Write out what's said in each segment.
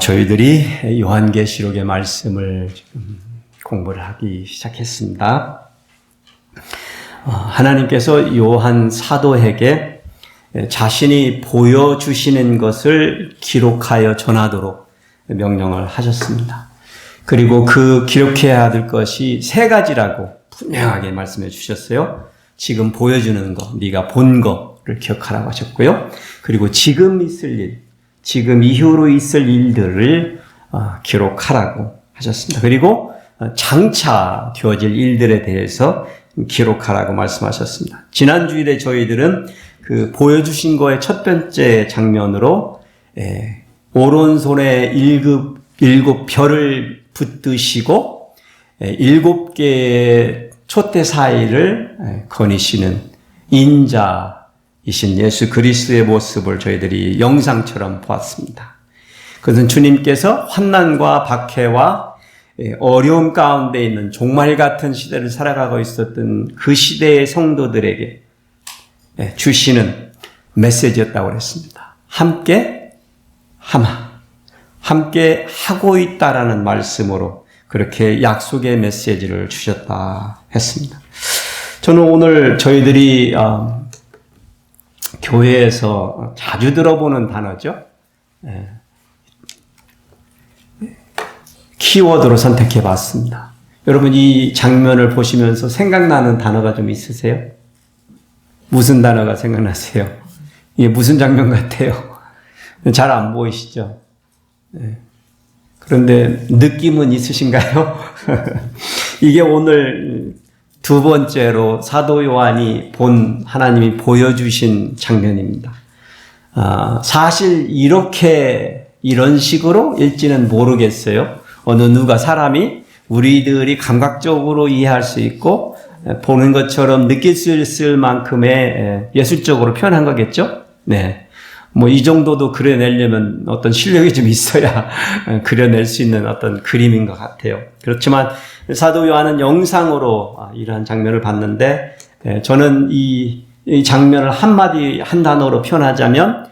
저희들이 요한계시록의 말씀을 지금 공부를 하기 시작했습니다. 하나님께서 요한 사도에게 자신이 보여주시는 것을 기록하여 전하도록 명령을 하셨습니다. 그리고 그 기록해야 될 것이 세 가지라고 분명하게 말씀해 주셨어요. 지금 보여주는 거, 네가 본 거를 기억하라고 하셨고요. 그리고 지금 있을 일, 지금 이후로 있을 일들을 기록하라고 하셨습니다. 그리고 장차 되어질 일들에 대해서 기록하라고 말씀하셨습니다. 지난 주일에 저희들은 그 보여주신 거의 첫 번째 장면으로 오른손에 일곱 별을 붙드시고 7개의 촛대 사이를 거니시는 인자이신 예수 그리스도의 모습을 저희들이 영상처럼 보았습니다. 그것은 주님께서 환난과 박해와 어려움 가운데 있는 종말 같은 시대를 살아가고 있었던 그 시대의 성도들에게 주시는 메시지였다고 그랬습니다. 함께 하고 있다라는 말씀으로 그렇게 약속의 메시지를 주셨다 했습니다. 저는 오늘 저희들이 교회에서 자주 들어보는 단어죠. 키워드로 선택해 봤습니다. 여러분 이 장면을 보시면서 생각나는 단어가 좀 있으세요? 무슨 단어가 생각나세요? 이게 무슨 장면 같아요? 잘 안 보이시죠? 그런데 느낌은 있으신가요? 이게 오늘 두 번째로 사도 요한이 본 하나님이 보여주신 장면입니다. 사실 이런 식으로 읽지는 모르겠어요. 어느 누가 사람이 우리들이 감각적으로 이해할 수 있고 보는 것처럼 느낄 수 있을 만큼의 예술적으로 표현한 거겠죠? 네. 이 정도도 그려내려면 어떤 실력이 좀 있어야 그려낼 수 있는 어떤 그림인 것 같아요. 그렇지만 사도 요한은 영상으로 이러한 장면을 봤는데 저는 이 장면을 한 단어로 표현하자면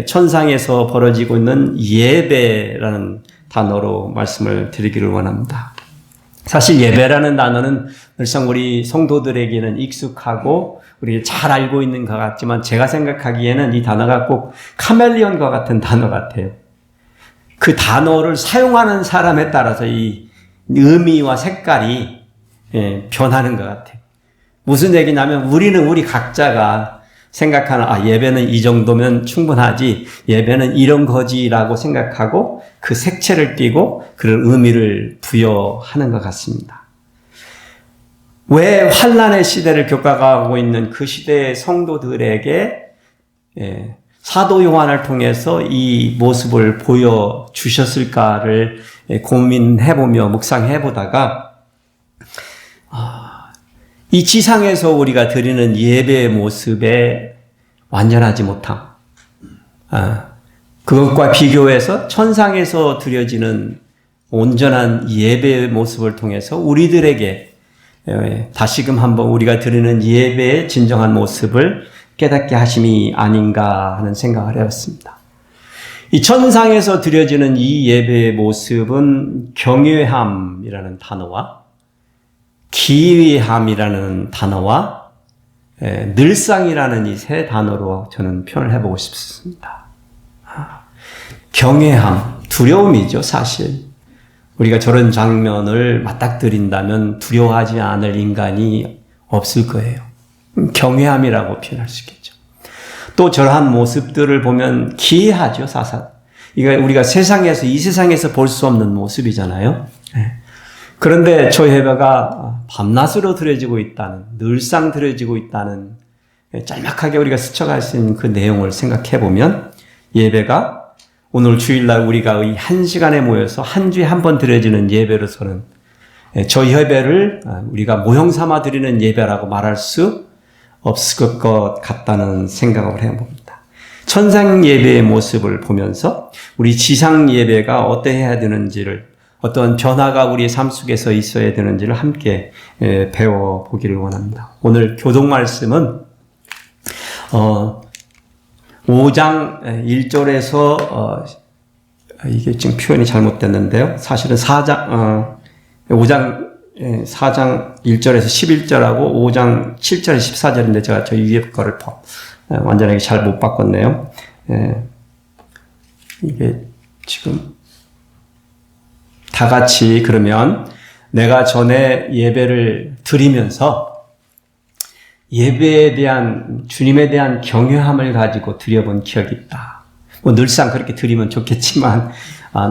천상에서 벌어지고 있는 예배라는 단어로 말씀을 드리기를 원합니다. 사실 예배라는 단어는 늘상 우리 성도들에게는 익숙하고 우리 잘 알고 있는 것 같지만 제가 생각하기에는 이 단어가 꼭 카멜레온과 같은 단어 같아요. 그 단어를 사용하는 사람에 따라서 이 의미와 색깔이 변하는 것 같아요. 무슨 얘기냐면 우리 각자가 생각하는 예배는 이 정도면 충분하지 예배는 이런 거지라고 생각하고 그 색채를 띠고 그런 의미를 부여하는 것 같습니다. 왜 환난의 시대를 겪어가고 있는 그 시대의 성도들에게 사도 요한을 통해서 이 모습을 보여주셨을까를 고민해보며 묵상해보다가 이 지상에서 우리가 드리는 예배의 모습에 완전하지 못함, 그것과 비교해서 천상에서 드려지는 온전한 예배의 모습을 통해서 우리들에게 다시금 한번 우리가 드리는 예배의 진정한 모습을 깨닫게 하심이 아닌가 하는 생각을 해봤습니다. 이 천상에서 드려지는 이 예배의 모습은 경외함이라는 단어와 기회함이라는 단어와 늘상이라는 이 세 단어로 저는 표현을 해보고 싶습니다. 경외함, 두려움이죠, 사실. 우리가 저런 장면을 맞닥뜨린다면 두려워하지 않을 인간이 없을 거예요. 경외함이라고 표현할 수 있겠죠. 또 저러한 모습들을 보면 기이하죠, 사실. 이거 우리가 이 세상에서 볼 수 없는 모습이잖아요. 그런데 저 예배가 밤낮으로 드려지고 있다는, 늘상 드려지고 있다는 짤막하게 우리가 스쳐갈 수 있는 그 내용을 생각해 보면 예배가 오늘 주일날 우리가 이 한 시간에 모여서 한 주에 한 번 드려지는 예배로서는 저 예배를 우리가 모형 삼아 드리는 예배라고 말할 수 없을 것 같다는 생각을 해봅니다. 천상 예배의 모습을 보면서 우리 지상 예배가 어떠해야 되는지를 어떤 변화가 우리의 삶 속에서 있어야 되는지를 함께 배워보기를 원합니다. 오늘 교독 말씀은 5장 1절에서 이게 지금 표현이 잘못됐는데요. 사실은 4장 1절에서 11절하고 5장 7절에서 14절인데 제가 저 위에 거를 완전하게 잘 못 바꿨네요. 이게 지금 다 같이 그러면 내가 전에 예배를 드리면서 예배에 대한 주님에 대한 경외함을 가지고 드려본 기억이 있다. 뭐 늘상 그렇게 드리면 좋겠지만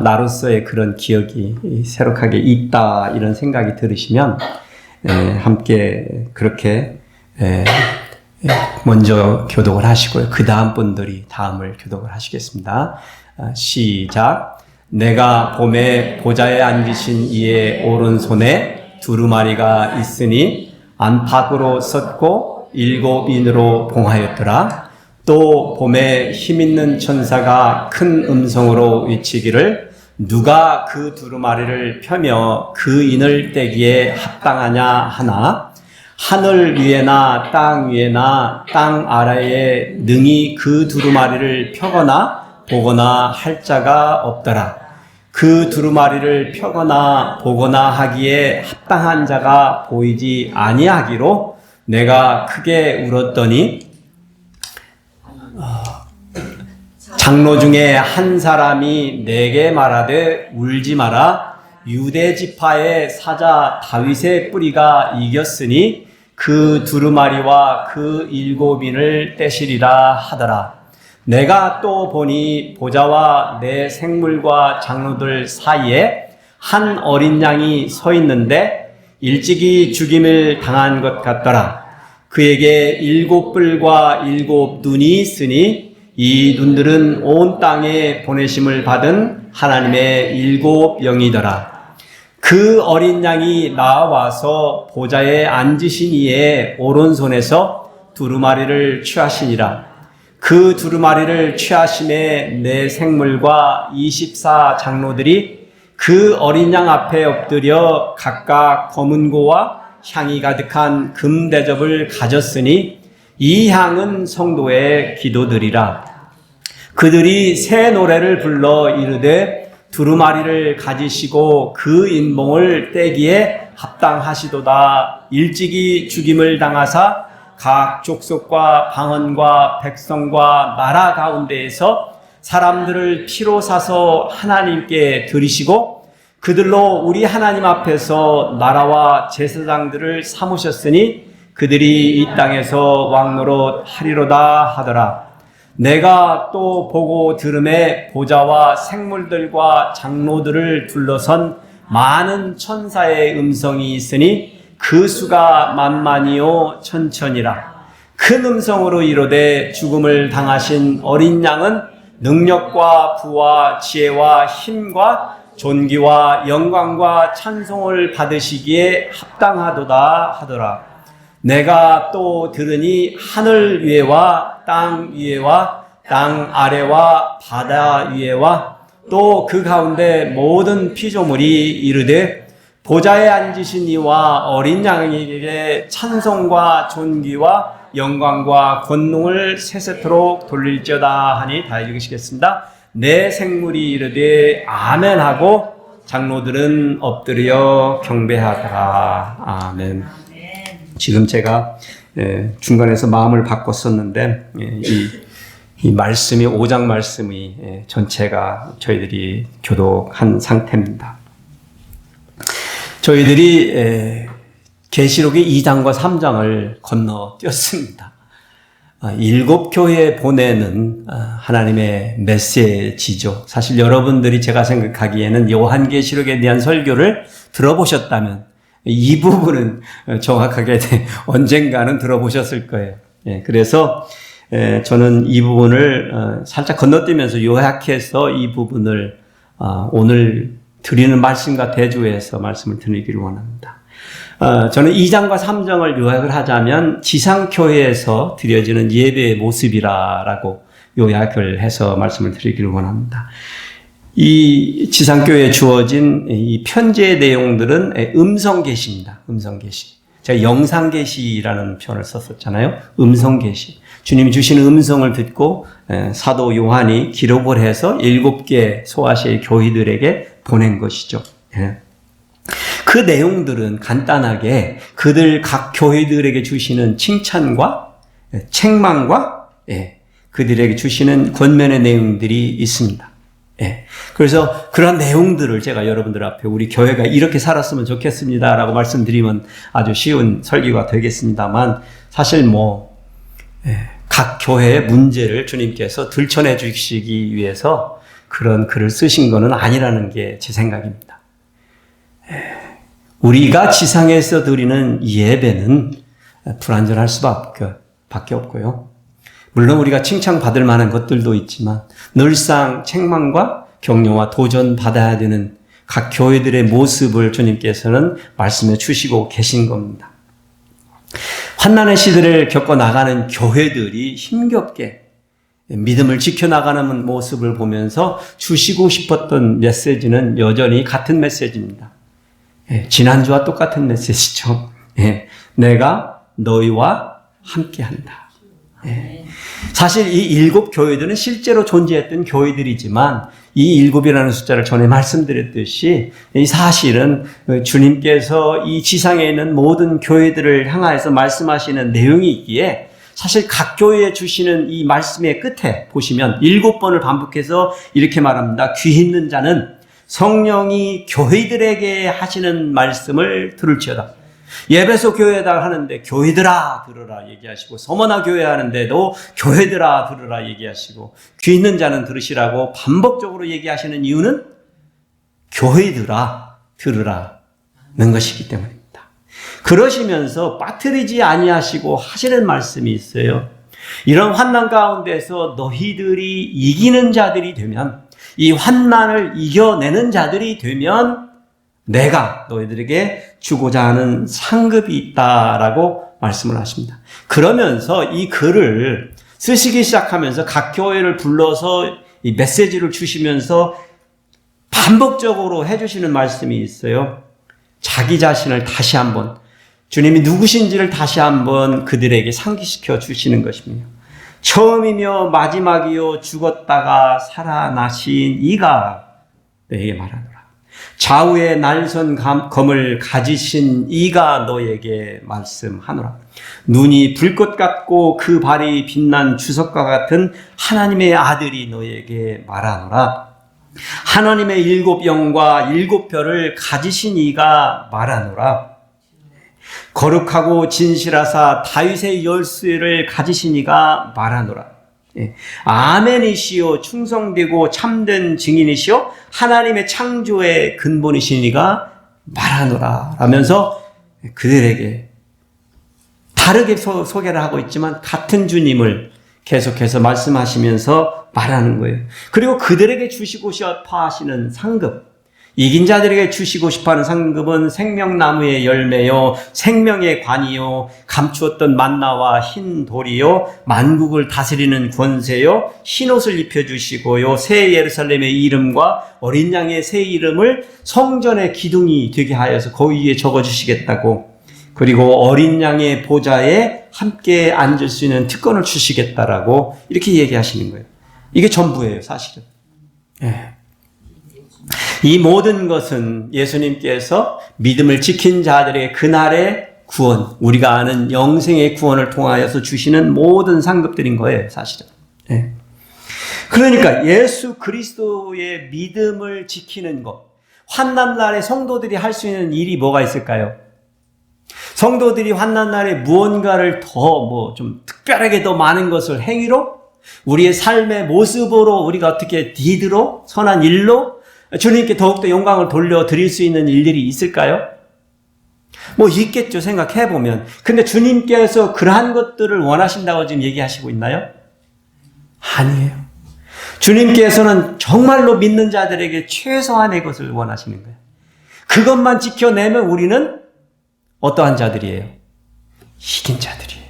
나로서의 그런 기억이 새록하게 있다 이런 생각이 들으시면 함께 그렇게 먼저 교독을 하시고요. 그 다음 분들이 다음을 교독을 하시겠습니다. 시작. 내가 봄에 보좌에 앉으신 이의 오른손에 두루마리가 있으니 안팎으로 섰고 7인으로 봉하였더라. 또 봄에 힘있는 천사가 큰 음성으로 외치기를 누가 그 두루마리를 펴며 그 인을 떼기에 합당하냐 하나 하늘 위에나 땅 위에나 땅 아래에 능히 그 두루마리를 펴거나 보거나 할 자가 없더라. 그 두루마리를 펴거나 보거나 하기에 합당한 자가 보이지 아니하기로 내가 크게 울었더니 장로 중에 한 사람이 내게 말하되 울지 마라. 유대 지파의 사자 다윗의 뿌리가 이겼으니 그 두루마리와 그 7인을 떼시리라 하더라. 내가 또 보니 보좌와 내 생물과 장로들 사이에 한 어린 양이 서 있는데 일찍이 죽임을 당한 것 같더라. 그에게 7뿔과 7눈이 있으니 이 눈들은 온 땅에 보내심을 받은 하나님의 7 영이더라. 그 어린 양이 나와서 보좌에 앉으신 이의 오른손에서 두루마리를 취하시니라. 그 두루마리를 취하심에 내 생물과 24 장로들이 그 어린 양 앞에 엎드려 각각 검은 고와 향이 가득한 금 대접을 가졌으니 이 향은 성도의 기도들이라. 그들이 새 노래를 불러 이르되 두루마리를 가지시고 그 인봉을 떼기에 합당하시도다. 일찍이 죽임을 당하사 각 족속과 방언과 백성과 나라 가운데에서 사람들을 피로 사서 하나님께 드리시고 그들로 우리 하나님 앞에서 나라와 제사장들을 삼으셨으니 그들이 이 땅에서 왕노릇 하리로다 하더라. 내가 또 보고 들음에 보좌와 생물들과 장로들을 둘러선 많은 천사의 음성이 있으니 그 수가 만만이요 천천이라. 큰 음성으로 이르되 죽음을 당하신 어린 양은 능력과 부와 지혜와 힘과 존귀와 영광과 찬송을 받으시기에 합당하도다 하더라. 내가 또 들으니 하늘 위에와 땅 위에와 땅 아래와 바다 위에와 또 그 가운데 모든 피조물이 이르되 보좌에 앉으신 이와 어린 양에게 찬송과 존귀와 영광과 권능을 세세토록 돌릴지어다 하니 다 읽으시겠습니다. 내 생물이 이르되 아멘 하고 장로들은 엎드려 경배하더라. 아멘. 지금 제가 중간에서 마음을 바꿨었는데 이 말씀이 5장 말씀이 전체가 저희들이 교독한 상태입니다. 저희들이 계시록의 2장과 3장을 건너뛰었습니다. 7 교회에 보내는 하나님의 메시지죠. 사실 여러분들이 제가 생각하기에는 요한계시록에 대한 설교를 들어보셨다면 이 부분은 정확하게 언젠가는 들어보셨을 거예요. 그래서 저는 이 부분을 살짝 건너뛰면서 요약해서 이 부분을 오늘 드리는 말씀과 대조해서 말씀을 드리기를 원합니다. 저는 2장과 3장을 요약을 하자면 지상교회에서 드려지는 예배의 모습이라고 요약을 해서 말씀을 드리기를 원합니다. 이 지상교회에 주어진 이 편지의 내용들은 음성계시입니다. 음성계시. 제가 영상계시라는 표현을 썼었잖아요. 음성계시. 주님이 주시는 음성을 듣고 사도 요한이 기록을 해서 7개 소아시아의 교회들에게 보낸 것이죠. 그 내용들은 간단하게 그들 각 교회들에게 주시는 칭찬과 책망과 그들에게 주시는 권면의 내용들이 있습니다. 그래서 그런 내용들을 제가 여러분들 앞에 우리 교회가 이렇게 살았으면 좋겠습니다라고 말씀드리면 아주 쉬운 설교가 되겠습니다만 사실 각 교회의 문제를 주님께서 들춰내 주시기 위해서 그런 글을 쓰신 것은 아니라는 게 제 생각입니다. 우리가 지상에서 드리는 예배는 불완전할 수밖에 없고요. 물론 우리가 칭찬받을 만한 것들도 있지만 늘상 책망과 격려와 도전받아야 되는 각 교회들의 모습을 주님께서는 말씀해 주시고 계신 겁니다. 환난의 시대를 겪어나가는 교회들이 힘겹게 믿음을 지켜나가는 모습을 보면서 주시고 싶었던 메시지는 여전히 같은 메시지입니다. 지난주와 똑같은 메시지죠. 내가 너희와 함께한다. 사실 이 7교회들은 실제로 존재했던 교회들이지만 이 7이라는 숫자를 전에 말씀드렸듯이 이 사실은 주님께서 이 지상에 있는 모든 교회들을 향하여서 말씀하시는 내용이 있기에 사실 각 교회에 주시는 이 말씀의 끝에 보시면 7번을 반복해서 이렇게 말합니다. 귀 있는 자는 성령이 교회들에게 하시는 말씀을 들을지어다. 예배소 교회다 하는데 교회들아 들으라 얘기하시고 서머나 교회 하는데도 교회들아 들으라 얘기하시고 귀 있는 자는 들으시라고 반복적으로 얘기하시는 이유는 교회들아 들으라는 것이기 때문입니다. 그러시면서 빠뜨리지 아니하시고 하시는 말씀이 있어요. 이런 환난 가운데서 너희들이 이기는 자들이 되면 이 환난을 이겨내는 자들이 되면 내가 너희들에게 주고자 하는 상급이 있다라고 말씀을 하십니다. 그러면서 이 글을 쓰시기 시작하면서 각 교회를 불러서 이 메시지를 주시면서 반복적으로 해주시는 말씀이 있어요. 자기 자신을 다시 한번 주님이 누구신지를 다시 한번 그들에게 상기시켜 주시는 것입니다. 처음이며 마지막이요 죽었다가 살아나신 이가 너에게 말하노라. 좌우의 날선 검을 가지신 이가 너에게 말씀하노라. 눈이 불꽃 같고 그 발이 빛난 주석과 같은 하나님의 아들이 너에게 말하노라. 하나님의 7영과 7별을 가지신 이가 말하노라. 거룩하고 진실하사 다윗의 열쇠를 가지신 이가 말하노라. 아멘이시오 충성되고 참된 증인이시오 하나님의 창조의 근본이신 이가 말하노라 하면서 그들에게 다르게 소개를 하고 있지만 같은 주님을 계속해서 말씀하시면서 말하는 거예요. 그리고 그들에게 주시고 싶어 하시는 상급, 이긴 자들에게 주시고 싶어하는 상급은 생명나무의 열매요 생명의 관이요 감추었던 만나와 흰 돌이요 만국을 다스리는 권세요 흰옷을 입혀주시고요 새 예루살렘의 이름과 어린 양의 새 이름을 성전의 기둥이 되게 하여서 거기에 적어주시겠다고, 그리고 어린 양의 보좌에 함께 앉을 수 있는 특권을 주시겠다라고 이렇게 얘기하시는 거예요. 이게 전부예요, 사실은. 이 모든 것은 예수님께서 믿음을 지킨 자들의 그날의 구원, 우리가 아는 영생의 구원을 통하여서 주시는 모든 상급들인 거예요, 사실은. 그러니까 예수 그리스도의 믿음을 지키는 것, 환난날에 성도들이 할 수 있는 일이 뭐가 있을까요? 성도들이 환난날에 무언가를 더 좀 특별하게 더 많은 것을 행위로, 우리의 삶의 모습으로 우리가 어떻게 디드로, 선한 일로 주님께 더욱더 영광을 돌려드릴 수 있는 일들이 있을까요? 있겠죠, 생각해보면. 근데 주님께서 그러한 것들을 원하신다고 지금 얘기하시고 있나요? 아니에요. 주님께서는 정말로 믿는 자들에게 최소한의 것을 원하시는 거예요. 그것만 지켜내면 우리는 어떠한 자들이에요? 이긴 자들이에요.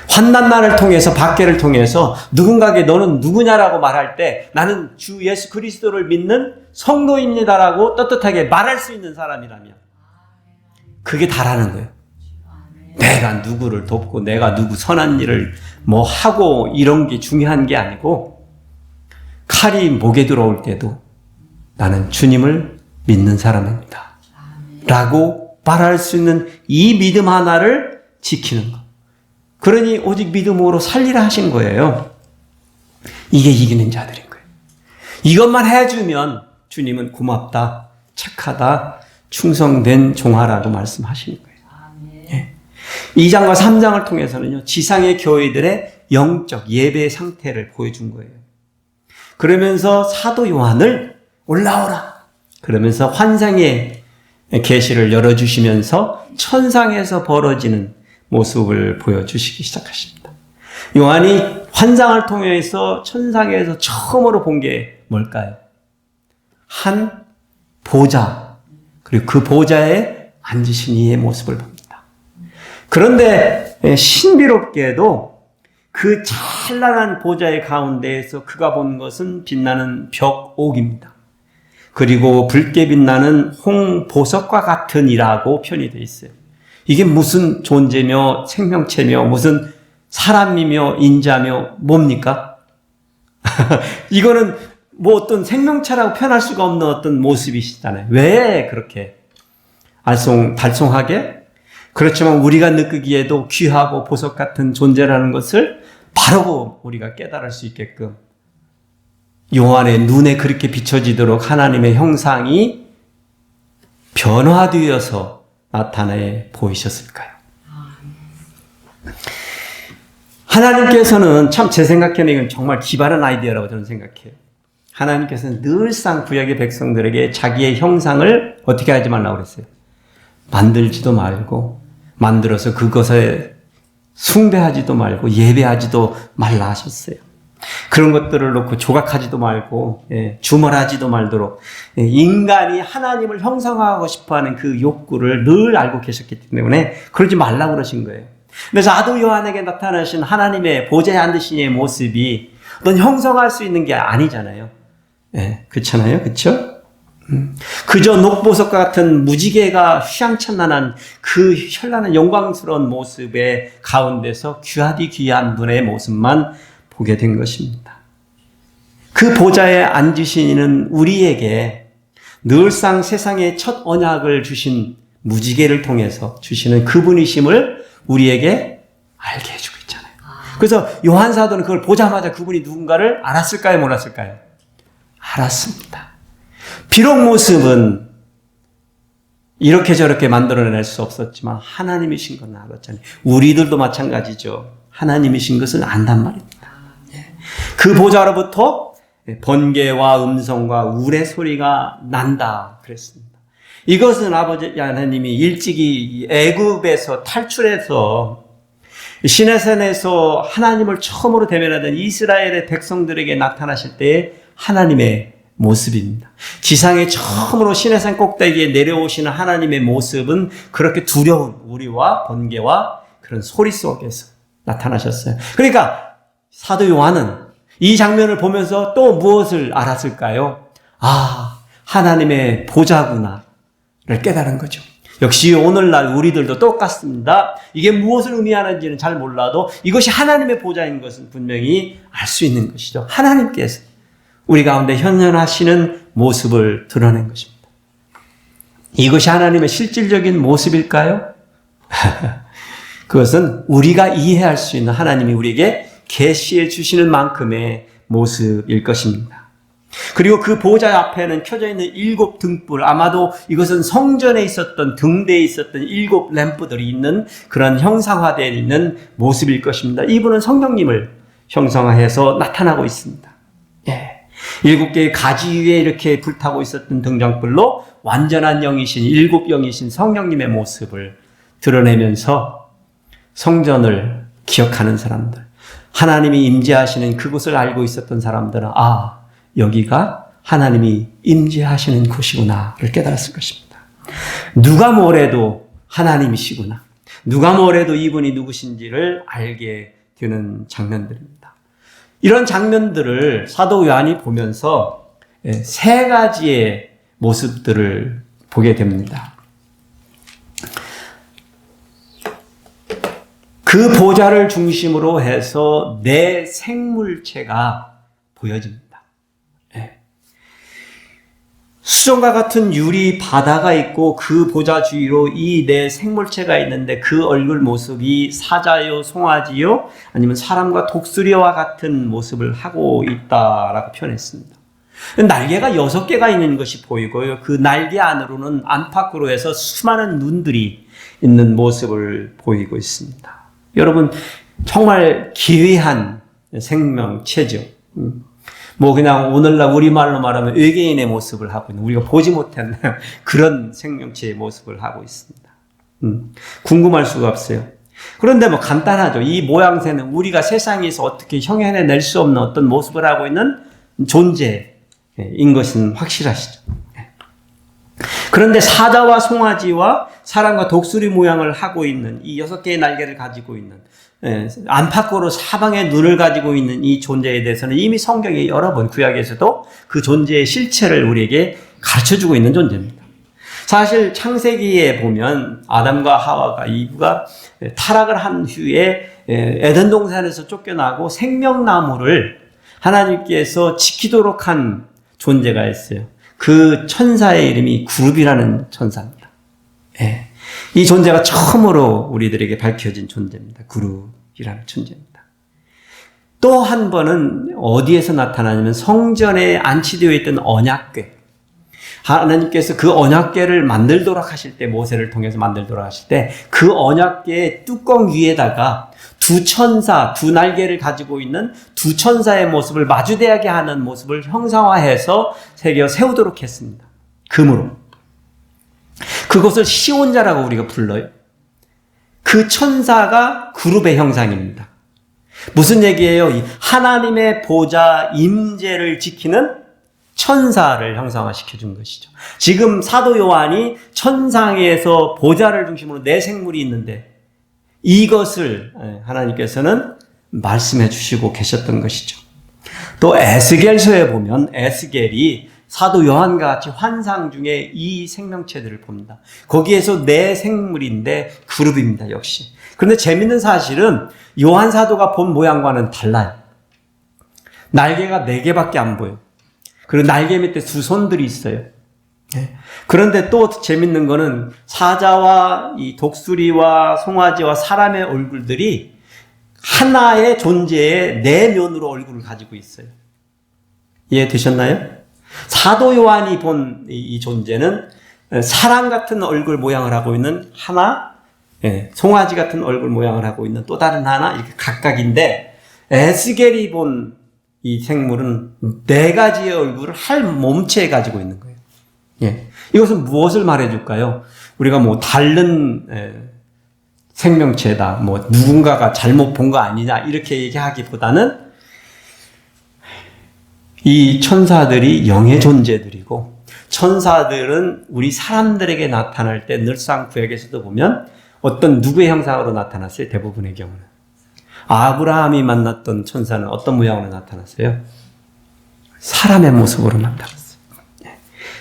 환난날을 통해서, 박해를 통해서 누군가에게 너는 누구냐라고 말할 때 나는 주 예수 그리스도를 믿는 성도입니다라고 떳떳하게 말할 수 있는 사람이라면 그게 다라는 거예요. 내가 누구를 돕고 내가 누구 선한 일을 뭐 하고 이런 게 중요한 게 아니고 칼이 목에 들어올 때도 나는 주님을 믿는 사람입니다. 라고 말할 수 있는 이 믿음 하나를 지키는 것. 그러니 오직 믿음으로 살리라 하신 거예요. 이게 이기는 자들인 거예요. 이것만 해주면 주님은 고맙다, 착하다, 충성된 종하라고 말씀하시는 거예요. 2장과 3장을 통해서는요, 지상의 교회들의 영적 예배 상태를 보여준 거예요. 그러면서 사도 요한을 올라오라. 그러면서 환상의 계시를 열어주시면서 천상에서 벌어지는 모습을 보여주시기 시작하십니다. 요한이 환상을 통해서 천상에서 처음으로 본 게 뭘까요? 한 보좌, 그리고 그 보좌에 앉으신 이의 모습을 봅니다. 그런데 신비롭게도 그 찬란한 보좌의 가운데에서 그가 본 것은 빛나는 벽옥입니다. 그리고 붉게 빛나는 홍보석과 같은 이라고 표현이 되어 있어요. 이게 무슨 존재며 생명체며 무슨 사람이며 인자며 뭡니까? 이거는 뭐 어떤 생명체라고 표현할 수가 없는 어떤 모습이시잖아요. 왜 그렇게 달송하게? 그렇지만 우리가 느끼기에도 귀하고 보석 같은 존재라는 것을 바로 우리가 깨달을 수 있게끔 요한의 눈에 그렇게 비춰지도록 하나님의 형상이 변화되어서 나타내 보이셨을까요? 하나님께서는 참 제 생각에는 이건 정말 기발한 아이디어라고 저는 생각해요. 하나님께서는 늘상 구약의 백성들에게 자기의 형상을 어떻게 하지 말라고 그랬어요? 만들지도 말고 만들어서 그것에 숭배하지도 말고 예배하지도 말라 하셨어요. 그런 것들을 놓고 조각하지도 말고 주말하지도 말도록 인간이 하나님을 형상화하고 싶어하는 그 욕구를 늘 알고 계셨기 때문에 그러지 말라고 그러신 거예요. 그래서 사도 요한에게 나타나신 하나님의 보좌에 앉으신 이의 모습이 어떤 형성할 수 있는 게 아니잖아요. 그렇잖아요. 그렇죠? 그저 녹보석과 같은 무지개가 휘황찬란한 그 현란한 영광스러운 모습의 가운데서 귀하디 귀한 분의 모습만 보게 된 것입니다. 그 보좌에 앉으신 이는 우리에게 늘상 세상의 첫 언약을 주신 무지개를 통해서 주시는 그분이심을 우리에게 알게 해주고 있잖아요. 그래서 요한 사도는 그걸 보자마자 그분이 누군가를 알았을까요? 몰랐을까요? 알았습니다. 비록 모습은 이렇게 저렇게 만들어낼 수 없었지만 하나님이신 건 알았잖아요. 우리들도 마찬가지죠. 하나님이신 것을 안단 말입니다. 그 보좌로부터 번개와 음성과 우레 소리가 난다 그랬습니다. 이것은 아버지 하나님이 일찍이 애굽에서 탈출해서 시내산에서 하나님을 처음으로 대면하던 이스라엘의 백성들에게 나타나실 때의 하나님의 모습입니다. 지상에 처음으로 시내산 꼭대기에 내려오시는 하나님의 모습은 그렇게 두려운 우리와 번개와 그런 소리 속에서 나타나셨어요. 그러니까 사도 요한은 이 장면을 보면서 또 무엇을 알았을까요? 하나님의 보좌구나 를 깨달은 거죠. 역시 오늘날 우리들도 똑같습니다. 이게 무엇을 의미하는지는 잘 몰라도 이것이 하나님의 보좌인 것은 분명히 알 수 있는 것이죠. 하나님께서 우리 가운데 현현하시는 모습을 드러낸 것입니다. 이것이 하나님의 실질적인 모습일까요? 그것은 우리가 이해할 수 있는 하나님이 우리에게 계시해 주시는 만큼의 모습일 것입니다. 그리고 그 보좌 앞에는 켜져 있는 7 등불, 아마도 이것은 성전에 있었던 등대에 있었던 7 램프들이 있는 그런 형상화되어 있는 모습일 것입니다. 이분은 성령님을 형상화해서 나타나고 있습니다. 7개의 가지 위에 이렇게 불타고 있었던 등장불로 완전한 영이신 7 영이신 성령님의 모습을 드러내면서 성전을 기억하는 사람들, 하나님이 임재하시는 그곳을 알고 있었던 사람들은 여기가 하나님이 임재하시는 곳이구나를 깨달았을 것입니다. 누가 뭐래도 하나님이시구나. 누가 뭐래도 이분이 누구신지를 알게 되는 장면들입니다. 이런 장면들을 사도 요한이 보면서 3가지의 모습들을 보게 됩니다. 그 보좌를 중심으로 해서 내 생물체가 보여집니다. 예. 수정과 같은 유리 바다가 있고 그 보좌 주위로 이 내 생물체가 있는데 그 얼굴 모습이 사자요, 송아지요, 아니면 사람과 독수리와 같은 모습을 하고 있다라고 표현했습니다. 날개가 6개가 있는 것이 보이고요. 그 날개 안으로는 안팎으로 해서 수많은 눈들이 있는 모습을 보이고 있습니다. 여러분, 정말 기이한 생명체죠. 뭐 그냥 오늘날 우리말로 말하면 외계인의 모습을 하고 있는, 우리가 보지 못한 그런 생명체의 모습을 하고 있습니다. 궁금할 수가 없어요. 그런데 뭐 간단하죠. 이 모양새는 우리가 세상에서 어떻게 형해낼 수 없는 어떤 모습을 하고 있는 존재인 것은 확실하시죠. 그런데 사자와 송아지와 사람과 독수리 모양을 하고 있는 이 6개의 날개를 가지고 있는, 안팎으로 사방에 눈을 가지고 있는 이 존재에 대해서는 이미 성경에 여러 번 구약에서도 그 존재의 실체를 우리에게 가르쳐주고 있는 존재입니다. 사실 창세기에 보면 아담과 하와가, 이브가 타락을 한 후에 에덴 동산에서 쫓겨나고 생명나무를 하나님께서 지키도록 한 존재가 있어요. 그 천사의 이름이 그룹이라는 천사입니다. 예. 이 존재가 처음으로 우리들에게 밝혀진 존재입니다. 그룹이라는 존재입니다. 또 한 번은 어디에서 나타나냐면 성전에 안치되어 있던 언약궤. 하나님께서 그 언약궤를 만들도록 하실 때, 모세를 통해서 만들도록 하실 때 그 언약궤의 뚜껑 위에다가 두 천사, 두 날개를 가지고 있는 두 천사의 모습을 마주대하게 하는 모습을 형상화해서 새겨 세우도록 했습니다. 금으로. 그것을 시온자라고 우리가 불러요. 그 천사가 그룹의 형상입니다. 무슨 얘기예요? 하나님의 보좌 임재를 지키는 천사를 형상화시켜 준 것이죠. 지금 사도 요한이 천상에서 보좌를 중심으로 내 생물이 있는데 이것을 하나님께서는 말씀해 주시고 계셨던 것이죠. 또 에스겔서에 보면 에스겔이 사도 요한과 같이 환상 중에 이 생명체들을 봅니다. 거기에서 내 생물인데 그룹입니다, 역시. 그런데 재밌는 사실은 요한 사도가 본 모양과는 달라요. 날개가 4개밖에 안 보여요. 그리고 날개 밑에 두 손들이 있어요. 그런데 또 재밌는 거는 사자와 이 독수리와 송아지와 사람의 얼굴들이 하나의 존재의 내면으로 얼굴을 가지고 있어요. 이해되셨나요? 사도 요한이 본 이 존재는 사람 같은 얼굴 모양을 하고 있는 하나, 송아지 같은 얼굴 모양을 하고 있는 또 다른 하나, 이렇게 각각인데 에스겔이 본 이 생물은 4가지의 얼굴을 할 몸체에 가지고 있는 거예요. 이것은 무엇을 말해줄까요? 우리가 뭐 다른 생명체다, 뭐 누군가가 잘못 본 거 아니냐 이렇게 얘기하기보다는 이 천사들이 영의 존재들이고 천사들은 우리 사람들에게 나타날 때 늘상 구약에서도 보면 어떤 누구의 형상으로 나타났어요? 대부분의 경우는. 아브라함이 만났던 천사는 어떤 모양으로 나타났어요? 사람의 모습으로 나타났어요.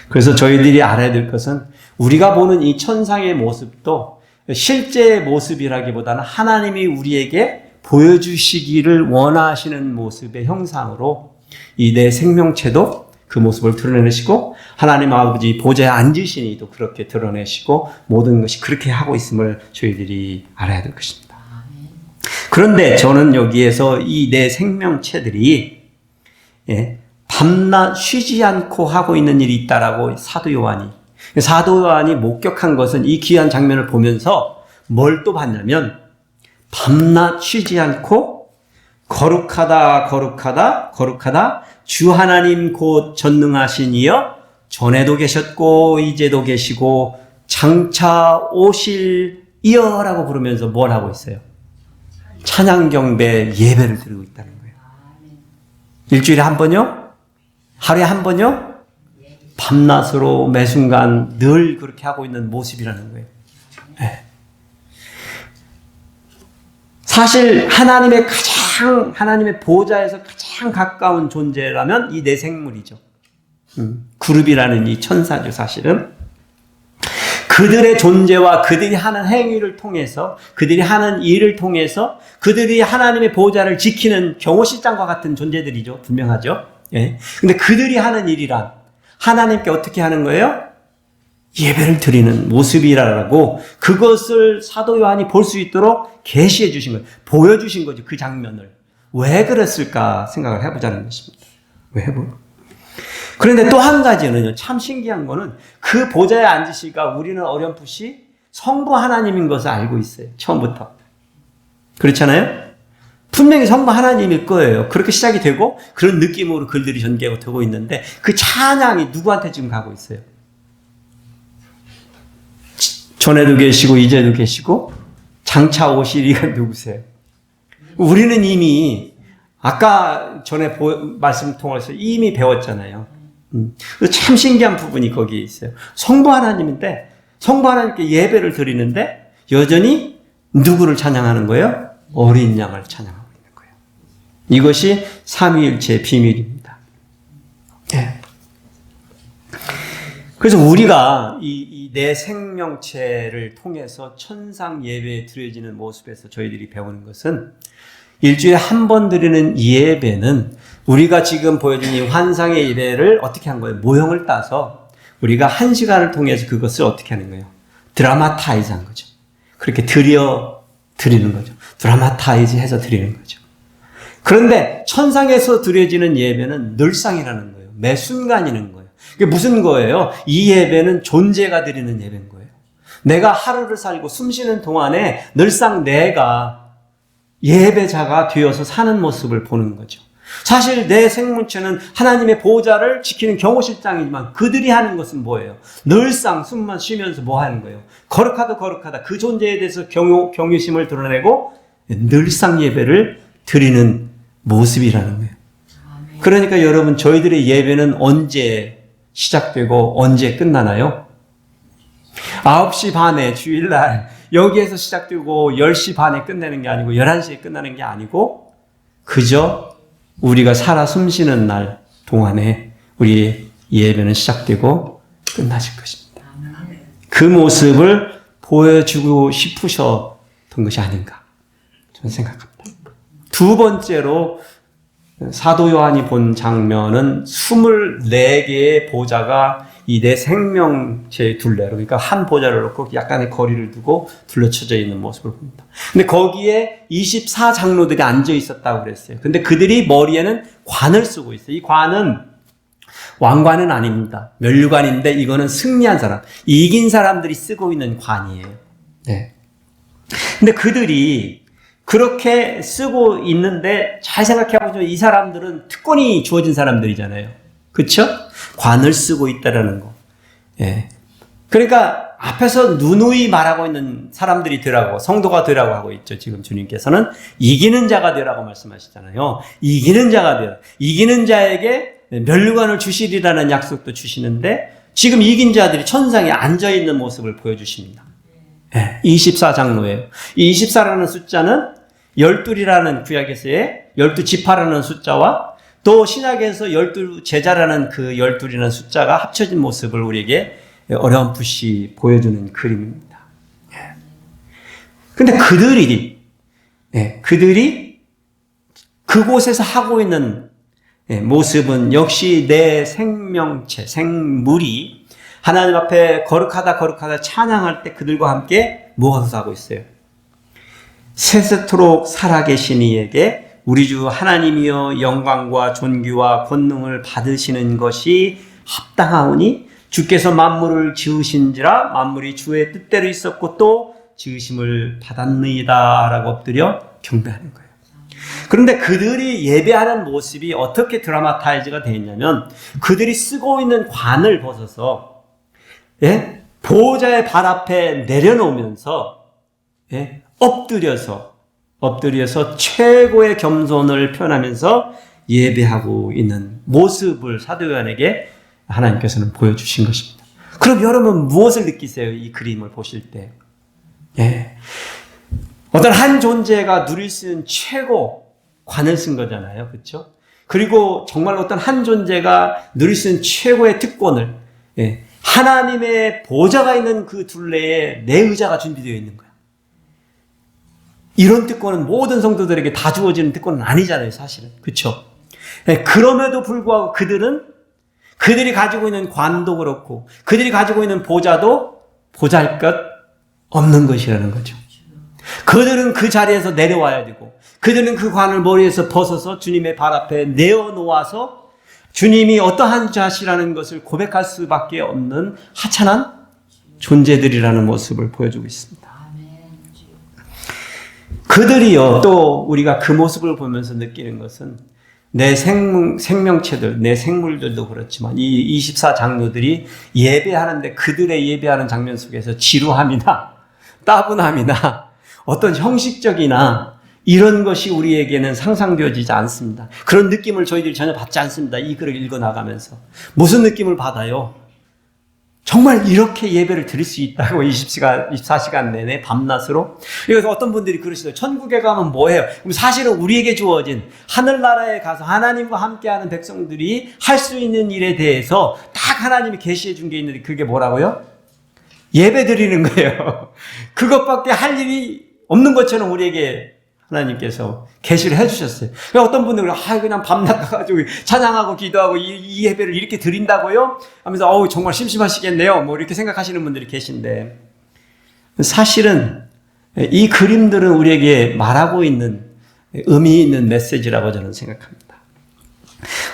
그래서 저희들이 알아야 될 것은 우리가 보는 이 천상의 모습도 실제의 모습이라기보다는 하나님이 우리에게 보여주시기를 원하시는 모습의 형상으로 이 내 생명체도 그 모습을 드러내시고 하나님 아버지 보좌에 앉으신 이도 그렇게 드러내시고 모든 것이 그렇게 하고 있음을 저희들이 알아야 될 것입니다. 그런데 저는 여기에서 이 내 생명체들이 밤낮 쉬지 않고 하고 있는 일이 있다라고 사도 요한이 목격한 것은 이 귀한 장면을 보면서 뭘 또 봤냐면 밤낮 쉬지 않고 거룩하다 거룩하다 거룩하다 주 하나님 곧 전능하신 이여 전에도 계셨고 이제도 계시고 장차 오실 이여라고 부르면서 뭘 하고 있어요? 찬양 경배 예배를 드리고 있다는 거예요. 일주일에 한 번요? 하루에 한 번요? 밤낮으로 매 순간 늘 그렇게 하고 있는 모습이라는 거예요. 네. 사실 하나님의 보좌에서 가장 가까운 존재라면 이 내 생물이죠. 그룹이라는 이 천사죠, 사실은. 그들의 존재와 그들이 하는 행위를 통해서, 그들이 하는 일을 통해서 그들이 하나님의 보호자를 지키는 경호실장과 같은 존재들이죠. 분명하죠. 예. 근데 그들이 하는 일이란 하나님께 어떻게 하는 거예요? 예배를 드리는 모습이라고, 그것을 사도 요한이 볼 수 있도록 계시해 주신 거예요. 보여주신 거죠. 그 장면을. 왜 그랬을까 생각을 해보자는 것입니다. 왜 해보요? 그런데 또 한 가지는요, 참 신기한 거는 그 보좌에 앉으시니까 우리는 어렴풋이 성부 하나님인 것을 알고 있어요. 처음부터. 그렇잖아요? 분명히 성부 하나님일 거예요. 그렇게 시작이 되고 그런 느낌으로 글들이 전개가 되고 있는데, 그 찬양이 누구한테 지금 가고 있어요? 전에도 계시고 이제도 계시고 장차 오실 이가 누구세요? 우리는 이미 아까 전에 말씀 통해서 이미 배웠잖아요. 참 신기한 부분이 거기에 있어요. 성부 하나님인데, 성부 하나님께 예배를 드리는데 여전히 누구를 찬양하는 거예요? 어린 양을 찬양하고 있는 거예요. 이것이 삼위일체의 비밀입니다. 네. 그래서 우리가 이 내 생명체를 통해서 천상 예배에 드려지는 모습에서 저희들이 배우는 것은, 일주일에 한 번 드리는 예배는 우리가 지금 보여준 이 환상의 예배를 어떻게 한 거예요? 모형을 따서 우리가 한 시간을 통해서 그것을 어떻게 하는 거예요? 드라마타이즈 한 거죠. 그렇게 드리는 거죠. 드라마타이즈 해서 드리는 거죠. 그런데 천상에서 드려지는 예배는 늘상이라는 거예요. 매 순간이는 거예요. 그게 무슨 거예요? 이 예배는 존재가 드리는 예배인 거예요. 내가 하루를 살고 숨 쉬는 동안에 늘상 내가 예배자가 되어서 사는 모습을 보는 거죠. 사실 내 생물체는 하나님의 보호자를 지키는 경호실장이지만 그들이 하는 것은 뭐예요? 늘상 숨만 쉬면서 뭐 하는 거예요? 거룩하다 그 존재에 대해서 경외심을 드러내고 늘상 예배를 드리는 모습이라는 거예요. 그러니까 여러분, 저희들의 예배는 언제 시작되고 언제 끝나나요? 9시 반에 주일날 여기에서 시작되고 10시 반에 끝내는 게 아니고 11시에 끝나는 게 아니고, 그저 우리가 살아 숨쉬는 날 동안에 우리의 예배는 시작되고 끝나실 것입니다. 그 모습을 보여주고 싶으셨던 것이 아닌가 저는 생각합니다. 두 번째로 사도 요한이 본 장면은 24개의 보좌가 이 내 생명체의 둘레로, 그러니까 한 보좌를 놓고 약간의 거리를 두고 둘러쳐져 있는 모습을 봅니다. 근데 거기에 24장로들이 앉아 있었다고 그랬어요. 근데 그들이 머리에는 관을 쓰고 있어요. 이 관은 왕관은 아닙니다. 면류관인데 이거는 승리한 사람, 이긴 사람들이 쓰고 있는 관이에요. 네. 근데 그들이 그렇게 쓰고 있는데, 잘 생각해보죠. 이 사람들은 특권이 주어진 사람들이잖아요. 그렇죠? 관을 쓰고 있다라는 거. 예. 그러니까 앞에서 누누이 말하고 있는 사람들이 되라고, 성도가 되라고 하고 있죠. 지금 주님께서는 이기는 자가 되라고 말씀하시잖아요. 이기는 자가 되라. 이기는 자에게 면류관을 주시리라는 약속도 주시는데, 지금 이긴 자들이 천상에 앉아있는 모습을 보여주십니다. 예. 24장로예요. 이 24라는 숫자는 12이라는 구약에서의 12지파라는 숫자와 또 신약에서 12제자라는 그 12이라는 숫자가 합쳐진 모습을 우리에게 어렴풋이 보여주는 그림입니다. 그런데 그들이 그곳에서 하고 있는 모습은 역시 내 생명체, 생물이 하나님 앞에 거룩하다 찬양할 때 그들과 함께 모아서 하고 있어요. 세세토록 살아계신 이에게 우리 주 하나님이여 영광과 존귀와 권능을 받으시는 것이 합당하오니 주께서 만물을 지으신지라 만물이 주의 뜻대로 있었고 또 지으심을 받았느이다 라고 엎드려 경배하는 거예요. 그런데 그들이 예배하는 모습이 어떻게 드라마타이즈가 되어 있냐면, 그들이 쓰고 있는 관을 벗어서 보호자의 발 앞에 내려놓으면서 엎드려서 최고의 겸손을 표현하면서 예배하고 있는 모습을 사도 요한에게 하나님께서는 보여주신 것입니다. 그럼 여러분 무엇을 느끼세요? 이 그림을 보실 때. 어떤 한 존재가 누릴 수 있는 최고 관을 쓴 거잖아요. 그렇죠? 그리고 정말 어떤 한 존재가 누릴 수 있는 최고의 특권을, 하나님의 보좌가 있는 그 둘레에 내 의자가 준비되어 있는 거야. 이런 특권은 모든 성도들에게 다 주어지는 특권은 아니잖아요, 사실은. 그렇죠? 그럼에도 불구하고 그들이 가지고 있는 관도 그렇고 그들이 가지고 있는 보좌도 보잘것 없는 것이라는 거죠. 그들은 그 자리에서 내려와야 되고 그들은 그 관을 머리에서 벗어서 주님의 발 앞에 내어놓아서 주님이 어떠한 자시라는 것을 고백할 수밖에 없는 하찮은 존재들이라는 모습을 보여주고 있습니다. 그들이요, 또 우리가 그 모습을 보면서 느끼는 것은 내 생명체들, 내 생물들도 그렇지만 이 24장로들이 예배하는데 그들의 예배하는 장면 속에서 지루함이나 따분함이나 어떤 형식적이나 이런 것이 우리에게는 상상되어지지 않습니다. 그런 느낌을 저희들이 전혀 받지 않습니다. 이 글을 읽어나가면서. 무슨 느낌을 받아요? 정말 이렇게 예배를 드릴 수 있다고 24시간 내내 밤낮으로? 그래서 어떤 분들이 그러시더라고요. 천국에 가면 뭐해요? 그럼 사실은 우리에게 주어진 하늘나라에 가서 하나님과 함께하는 백성들이 할 수 있는 일에 대해서 딱 하나님이 계시해 준 게 있는데 그게 뭐라고요? 예배 드리는 거예요. 그것밖에 할 일이 없는 것처럼 우리에게 하나님께서 계시를 해주셨어요. 어떤 분들은 그냥 밤낮 가가지고 찬양하고 기도하고 이 예배를 이렇게 드린다고요? 하면서 정말 심심하시겠네요. 뭐 이렇게 생각하시는 분들이 계신데 사실은 이 그림들은 우리에게 말하고 있는 의미 있는 메시지라고 저는 생각합니다.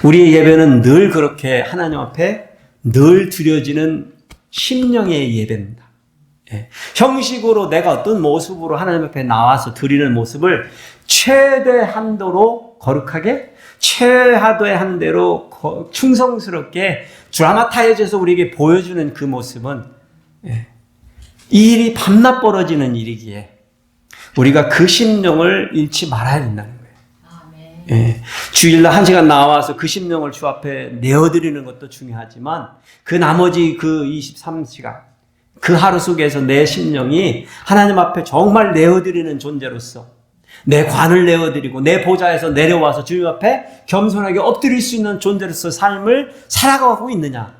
우리의 예배는 늘 그렇게 하나님 앞에 늘 드려지는 심령의 예배입니다. 형식으로 내가 어떤 모습으로 하나님 앞에 나와서 드리는 모습을 최대한도로 거룩하게 최하도의 대로 충성스럽게 드라마타이즈해서 우리에게 보여주는 그 모습은 이 일이 밤낮 벌어지는 일이기에 우리가 그 심령을 잃지 말아야 된다는 거예요. 주일날 1시간 나와서 그 심령을 주 앞에 내어드리는 것도 중요하지만 그 나머지 그 23시간 그 하루 속에서 내 심령이 하나님 앞에 정말 내어드리는 존재로서 내 관을 내어드리고 내 보좌에서 내려와서 주님 앞에 겸손하게 엎드릴 수 있는 존재로서 삶을 살아가고 있느냐.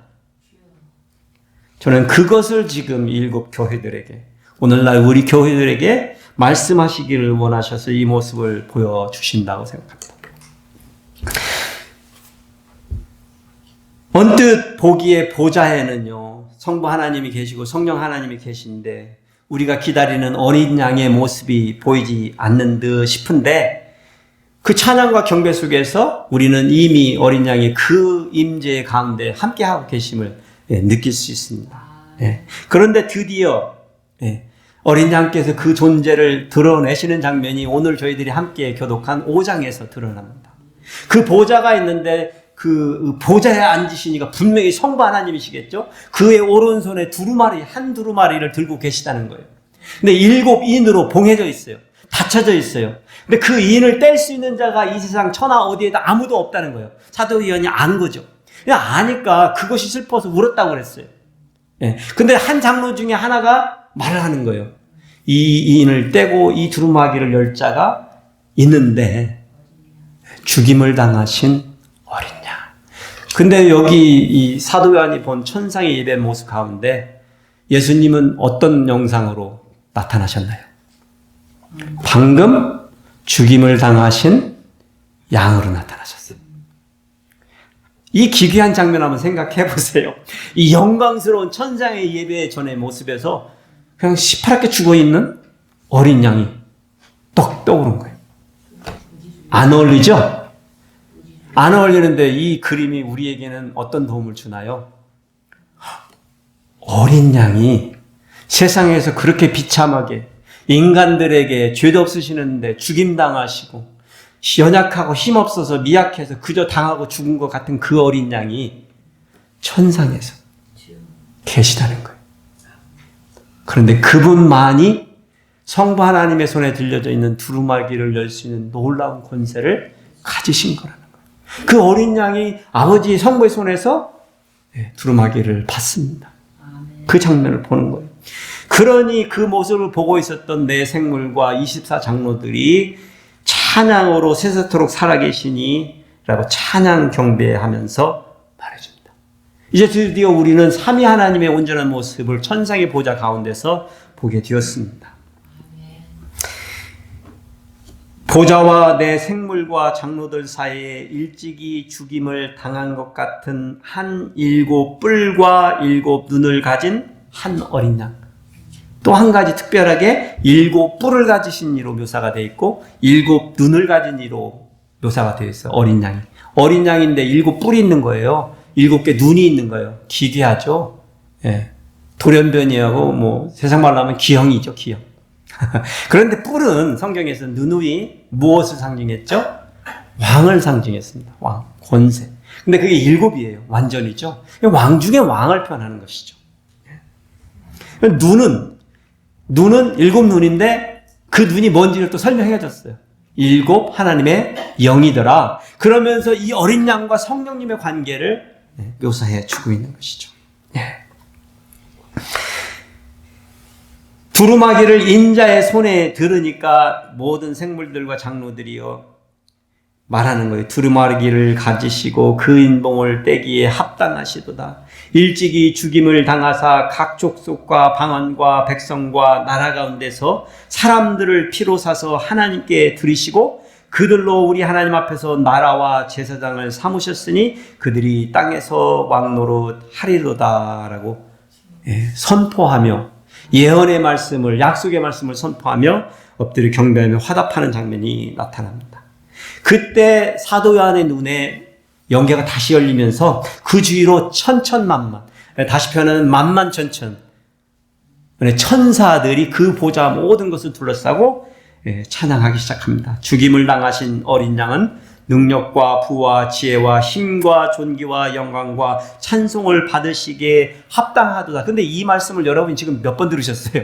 저는 그것을 지금 7 교회들에게 오늘날 우리 교회들에게 말씀하시기를 원하셔서 이 모습을 보여주신다고 생각합니다. 언뜻 보기에 보좌에는요. 성부 하나님이 계시고 성령 하나님이 계신데 우리가 기다리는 어린 양의 모습이 보이지 않는 듯 싶은데 그 찬양과 경배 속에서 우리는 이미 어린 양의 그 임재 가운데 함께하고 계심을 느낄 수 있습니다. 그런데 드디어 어린 양께서 그 존재를 드러내시는 장면이 오늘 저희들이 함께 교독한 5장에서 드러납니다. 그 보좌가 있는데 그 보좌에 앉으시니까 분명히 성부 하나님이시겠죠? 그의 오른손에 한 두루마리를 들고 계시다는 거예요. 근데 7 인으로 봉해져 있어요. 닫혀져 있어요. 근데 그 인을 뗄 수 있는 자가 이 세상 천하 어디에도 아무도 없다는 거예요. 사도 요한이 안 거죠. 그냥 아니까 그것이 슬퍼서 울었다고 그랬어요. 근데 한 장로 중에 하나가 말을 하는 거예요. 이 인을 떼고 이 두루마기를 열 자가 있는데 죽임을 당하신 어린 양. 근데 여기 이 사도 요한이 본 천상의 예배 모습 가운데 예수님은 어떤 영상으로 나타나셨나요? 방금 죽임을 당하신 양으로 나타나셨어요. 이 기괴한 장면 한번 생각해 보세요. 이 영광스러운 천상의 예배 전의 모습에서 그냥 시퍼렇게 죽어있는 어린 양이 떡 떠오른 거예요. 안 어울리죠? 안 어울리는데 이 그림이 우리에게는 어떤 도움을 주나요? 어린 양이 세상에서 그렇게 비참하게 인간들에게 죄도 없으시는데 죽임당하시고 연약하고 힘없어서 미약해서 그저 당하고 죽은 것 같은 그 어린 양이 천상에서 계시다는 거예요. 그런데 그분만이 성부 하나님의 손에 들려져 있는 두루마기를 열 수 있는 놀라운 권세를 가지신 거라는 거예요. 그 어린 양이 아버지 성부의 손에서 두루마기를 받습니다. 그 장면을 보는 거예요. 그러니 그 모습을 보고 있었던 내 생물과 24장로들이 찬양으로 세세토록 살아계시니 라고 찬양 경배하면서 말해줍니다. 이제 드디어 우리는 삼위 하나님의 온전한 모습을 천상의 보좌 가운데서 보게 되었습니다. 보좌와 내 생물과 장로들 사이에 일찍이 죽임을 당한 것 같은 한 7 뿔과 7 눈을 가진 한 어린 양. 또 한 가지 특별하게 7 뿔을 가지신 이로 묘사가 되어 있고 7 눈을 가진 이로 묘사가 되어 있어요. 어린 양이. 어린 양인데 7 뿔이 있는 거예요. 7개 눈이 있는 거예요. 기괴하죠. 예. 돌연변이하고 뭐 세상 말로 하면 기형이죠. 기형. 그런데 뿔은 성경에서 누누이 무엇을 상징했죠? 왕을 상징했습니다. 왕, 권세. 근데 그게 7이에요. 완전이죠. 왕 중에 왕을 표현하는 것이죠. 눈은 7 눈인데 그 눈이 뭔지를 또 설명해 줬어요. 7 하나님의 영이더라. 그러면서 이 어린 양과 성령님의 관계를 묘사해 주고 있는 것이죠. 두루마기를 인자의 손에 들으니까 모든 생물들과 장로들이요 말하는 거예요. 두루마기를 가지시고 그 인봉을 떼기에 합당하시도다. 일찍이 죽임을 당하사 각 족속과 방언과 백성과 나라 가운데서 사람들을 피로 사서 하나님께 드리시고 그들로 우리 하나님 앞에서 나라와 제사장을 삼으셨으니 그들이 땅에서 왕노릇 하리로다라고 선포하며 예언의 말씀을, 약속의 말씀을 선포하며 엎드려 경배하며 화답하는 장면이 나타납니다. 그때 사도 요한의 눈에 영계가 다시 열리면서 그 주위로 천천만만, 다시 표현하는 만만천천, 천사들이 그 보좌 모든 것을 둘러싸고 찬양하기 시작합니다. 죽임을 당하신 어린 양은 능력과 부와 지혜와 힘과 존귀와 영광과 찬송을 받으시기에 합당하도다. 근데 이 말씀을 여러분이 지금 몇 번 들으셨어요?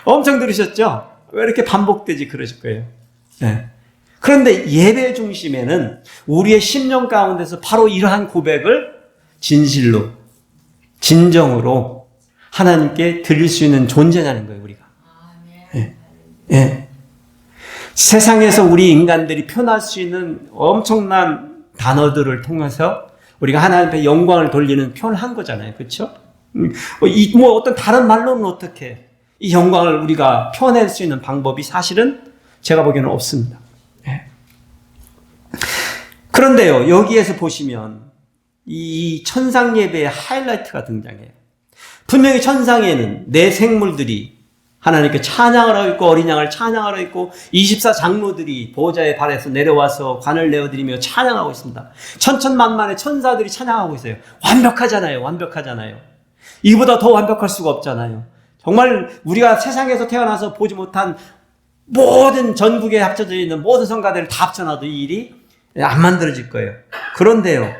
엄청 들으셨죠? 왜 이렇게 반복되지 그러실 거예요. 네. 그런데 예배 중심에는 우리의 심령 가운데서 바로 이러한 고백을 진실로, 진정으로 하나님께 드릴 수 있는 존재냐는 거예요, 우리가. 네. 네. 세상에서 우리 인간들이 표현할 수 있는 엄청난 단어들을 통해서 우리가 하나님 앞에 영광을 돌리는 표현을 한 거잖아요. 그렇죠? 뭐 어떤 다른 말로는 어떻게 이 영광을 우리가 표현할 수 있는 방법이 사실은 제가 보기에는 없습니다. 네. 그런데요, 여기에서 보시면 이 천상 예배의 하이라이트가 등장해요. 분명히 천상에는 내 생물들이 하나님께 찬양을 하고 있고 어린 양을 찬양하러 있고 24 장로들이 보좌의 발에서 내려와서 관을 내어드리며 찬양하고 있습니다. 천천만만의 천사들이 찬양하고 있어요. 완벽하잖아요. 완벽하잖아요. 이보다 더 완벽할 수가 없잖아요. 정말 우리가 세상에서 태어나서 보지 못한 모든 전국에 합쳐져 있는 모든 성가대를 다 합쳐놔도 이 일이 안 만들어질 거예요. 그런데요,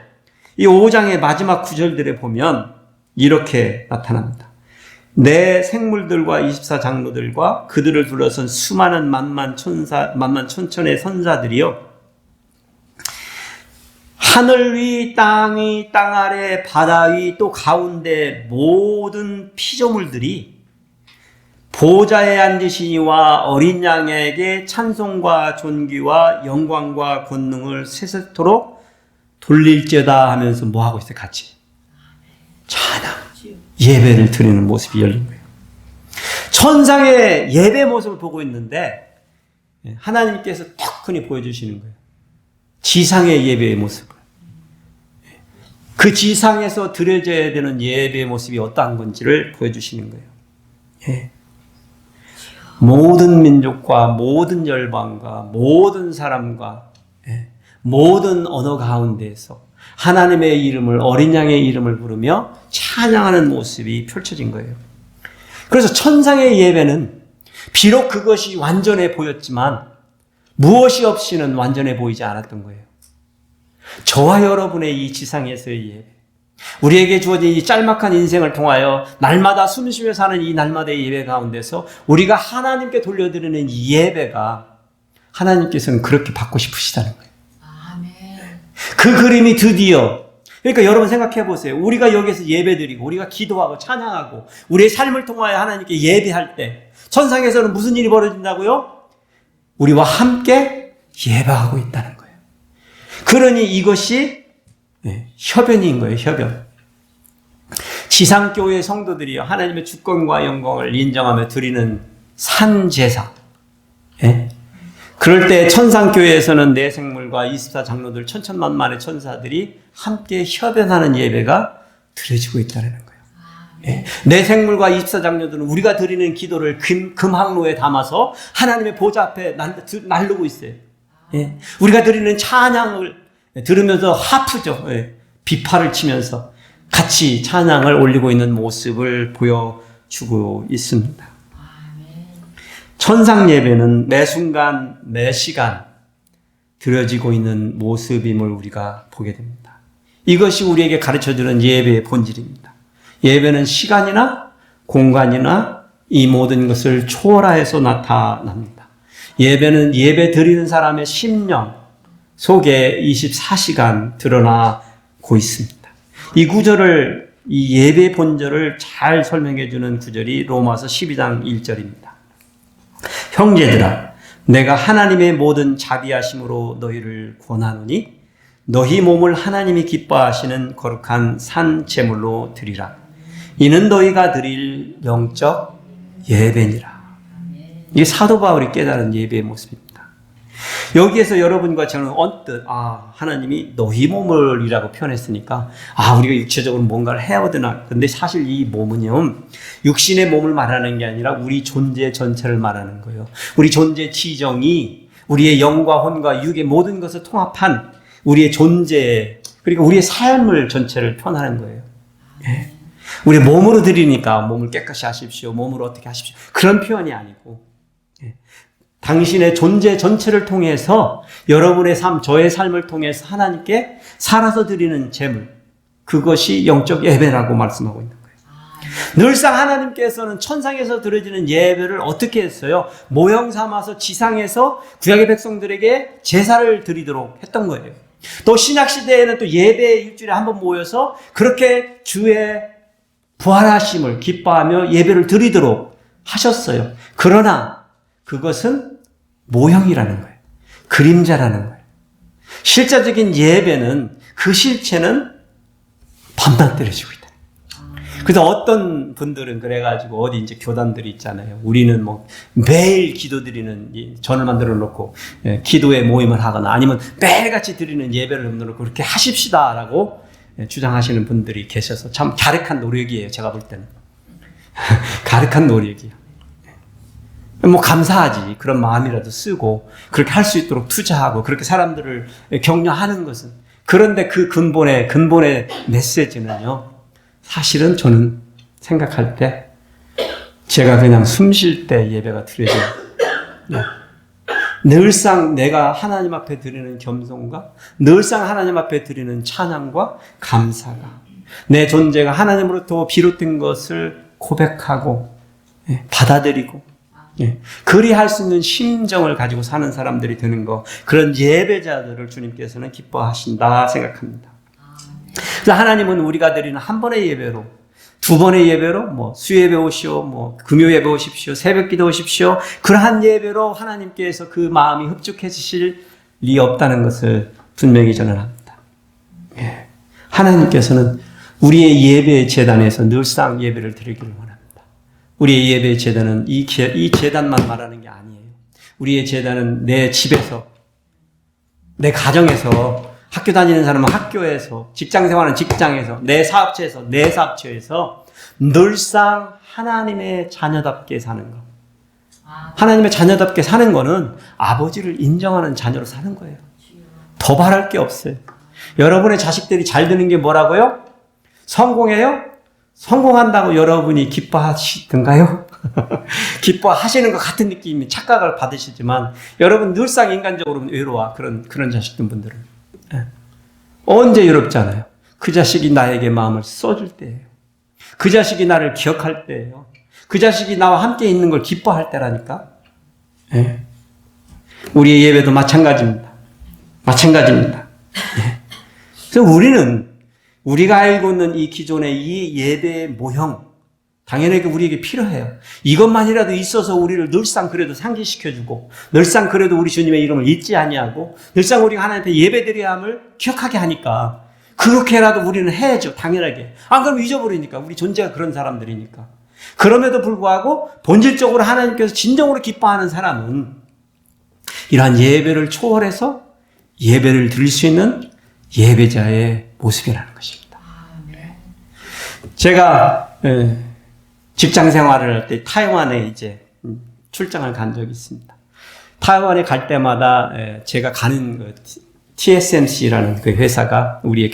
이 5장의 마지막 구절들에 보면 이렇게 나타납니다. 내 생물들과 24 장로들과 그들을 둘러선 수많은 만만천천의 선사들이요, 하늘 위, 땅 위, 땅 아래, 바다 위, 또 가운데 모든 피조물들이 보좌에 앉으신 이와 어린 양에게 찬송과 존귀와 영광과 권능을 세세토록 돌릴지어다 하면서 뭐 하고 있어요? 같이 찬양, 예배를 드리는 모습이 열린 거예요. 천상의 예배 모습을 보고 있는데 하나님께서 턱하니 보여주시는 거예요. 지상의 예배의 모습을. 그 지상에서 드려져야 되는 예배의 모습이 어떠한 건지를 보여주시는 거예요. 예. 모든 민족과 모든 열방과 모든 사람과 모든 언어 가운데에서 하나님의 이름을, 어린 양의 이름을 부르며 찬양하는 모습이 펼쳐진 거예요. 그래서 천상의 예배는 비록 그것이 완전해 보였지만 무엇이 없이는 완전해 보이지 않았던 거예요. 저와 여러분의 이 지상에서의 예배, 우리에게 주어진 이 짤막한 인생을 통하여 날마다 숨쉬며 사는 이 날마다의 예배 가운데서 우리가 하나님께 돌려드리는 이 예배가 하나님께서는 그렇게 받고 싶으시다는 거예요. 아멘. 그 그림이 드디어, 그러니까 여러분 생각해 보세요. 우리가 여기서 예배드리고 우리가 기도하고 찬양하고 우리의 삶을 통하여 하나님께 예배할 때 천상에서는 무슨 일이 벌어진다고요? 우리와 함께 예배하고 있다는 거예요. 그러니 이것이 협연인 거예요, 협연. 지상교회 성도들이 하나님의 주권과 영광을 인정하며 드리는 산제사. 그럴 때 천상교회에서는 내생물과 24장로들 천천만만의 천사들이 함께 협연하는 예배가 드려지고 있다는 거예요. 내생물과 24장로들은 우리가 드리는 기도를 금항로에 담아서 하나님의 보좌 앞에 날르고 있어요. 우리가 드리는 찬양을 들으면서 하프죠. 비파를 치면서 같이 찬양을 올리고 있는 모습을 보여주고 있습니다. 천상 예배는 매 순간, 매 시간 드려지고 있는 모습임을 우리가 보게 됩니다. 이것이 우리에게 가르쳐주는 예배의 본질입니다. 예배는 시간이나 공간이나 이 모든 것을 초월하여서 나타납니다. 예배는 예배 드리는 사람의 심령 속에 24시간 드러나고 있습니다. 이 구절을, 이 예배의 본질을 잘 설명해 주는 구절이 로마서 12장 1절입니다. 형제들아, 내가 하나님의 모든 자비하심으로 너희를 권하노니 너희 몸을 하나님이 기뻐하시는 거룩한 산 제물로 드리라. 이는 너희가 드릴 영적 예배니라. 이게 사도 바울이 깨달은 예배의 모습입니다. 여기에서 여러분과 저는 언뜻 하나님이 너희 몸을이라고 표현했으니까 우리가 육체적으로 뭔가를 해야 되나. 근데 사실 이 몸은요, 육신의 몸을 말하는 게 아니라 우리 존재 전체를 말하는 거예요. 우리 존재 지정이 우리의 영과 혼과 육의 모든 것을 통합한 우리의 존재, 그리고 우리의 삶을 전체를 표현하는 거예요. 우리 몸으로 드리니까 몸을 깨끗이 하십시오, 몸으로 어떻게 하십시오, 그런 표현이 아니고 당신의 존재 전체를 통해서 여러분의 삶, 저의 삶을 통해서 하나님께 살아서 드리는 제물, 그것이 영적 예배라고 말씀하고 있는 거예요. 늘상 하나님께서는 천상에서 드려지는 예배를 어떻게 했어요? 모형 삼아서 지상에서 구약의 백성들에게 제사를 드리도록 했던 거예요. 또 신약시대에는 또 예배 일주일에 한 번 모여서 그렇게 주의 부활하심을 기뻐하며 예배를 드리도록 하셨어요. 그러나 그것은 모형이라는 거예요. 그림자라는 거예요. 실제적인 예배는, 그 실체는 밤낮 드려지고 있다. 그래서 어떤 분들은 그래가지고 어디 이제 교단들이 있잖아요. 우리는 뭐 매일 기도드리는 전을 만들어 놓고 기도의 모임을 하거나 아니면 매일같이 드리는 예배를 만들어 놓고 그렇게 하십시다라고 주장하시는 분들이 계셔서 참 갸륵한 노력이에요. 제가 볼 때는. 갸륵한 노력이에요. 뭐 감사하지. 그런 마음이라도 쓰고 그렇게 할 수 있도록 투자하고 그렇게 사람들을 격려하는 것은. 그런데 그 근본의 메시지는요, 사실은 저는 생각할 때 제가 그냥 숨 쉴 때 예배가 드려져요. 늘상 내가 하나님 앞에 드리는 겸손과 늘상 하나님 앞에 드리는 찬양과 감사가, 내 존재가 하나님으로부터 비롯된 것을 고백하고 받아들이고 그리할 수 있는 심정을 가지고 사는 사람들이 되는 것, 그런 예배자들을 주님께서는 기뻐하신다 생각합니다. 그래서 하나님은 우리가 드리는 한 번의 예배로, 두 번의 예배로, 뭐 수예배 오시오, 뭐 금요 예배 오십시오, 새벽 기도 오십시오, 그러한 예배로 하나님께서 그 마음이 흡족해지실 리 없다는 것을 분명히 전언합니다. 하나님께서는 우리의 예배 제단에서 늘상 예배를 드리기를 원합니다. 우리의 예배 제단은 이 제단만 말하는 게 아니에요. 우리의 제단은 내 집에서, 내 가정에서, 학교 다니는 사람은 학교에서, 직장 생활은 직장에서, 내 사업체에서, 내 사업체에서 늘상 하나님의 자녀답게 사는 것. 하나님의 자녀답게 사는 거는 아버지를 인정하는 자녀로 사는 거예요. 더 바랄 게 없어요. 여러분의 자식들이 잘 되는 게 뭐라고요? 성공해요? 성공한다고 여러분이 기뻐하시던가요? 기뻐하시는 것 같은 느낌이 착각을 받으시지만 여러분 늘상 인간적으로 외로워. 그런 자식분들은. 언제 외롭잖아요. 그 자식이 나에게 마음을 써줄 때예요. 그 자식이 나를 기억할 때예요. 그 자식이 나와 함께 있는 걸 기뻐할 때라니까. 우리의 예배도 마찬가지입니다. 그래서 우리가 알고 있는 이 기존의 이 예배의 모형, 당연히 우리에게 필요해요. 이것만이라도 있어서 우리를 늘상 그래도 상기시켜주고, 늘상 그래도 우리 주님의 이름을 잊지 아니하고, 늘상 우리가 하나님께 예배드려야 함을 기억하게 하니까, 그렇게라도 우리는 해야죠. 당연하게. 안 그러면 잊어버리니까. 우리 존재가 그런 사람들이니까. 그럼에도 불구하고 본질적으로 하나님께서 진정으로 기뻐하는 사람은 이러한 예배를 초월해서 예배를 드릴 수 있는 예배자의 모습이라는 것입니다. 제가 직장 생활을 할 때 타이완에 이제 출장을 간 적이 있습니다. 타이완에 갈 때마다 제가 가는 그 TSMC라는 그 회사가 우리